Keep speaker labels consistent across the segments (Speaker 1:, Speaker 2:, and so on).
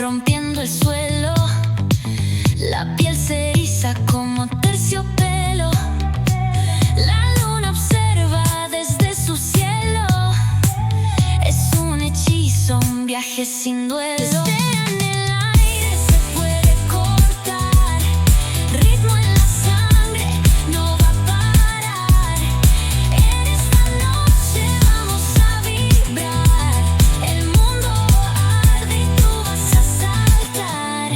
Speaker 1: rompiendo el suelo. La piel se eriza como terciopelo. La luna observa desde su cielo. Es un hechizo, un viaje sin duelo. Estera en el aire se puede cortar. Ritmo en la sangre no va a parar. En esta noche vamos a vibrar. El mundo arde y tú vas a saltar.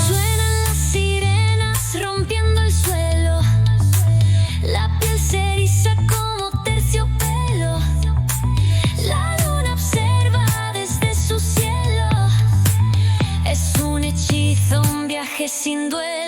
Speaker 1: Suenan las sirenas rompiendo el suelo. La piel se eriza como terciopelo. La luna observa desde su cielo. Es un hechizo, un viaje sin duelo.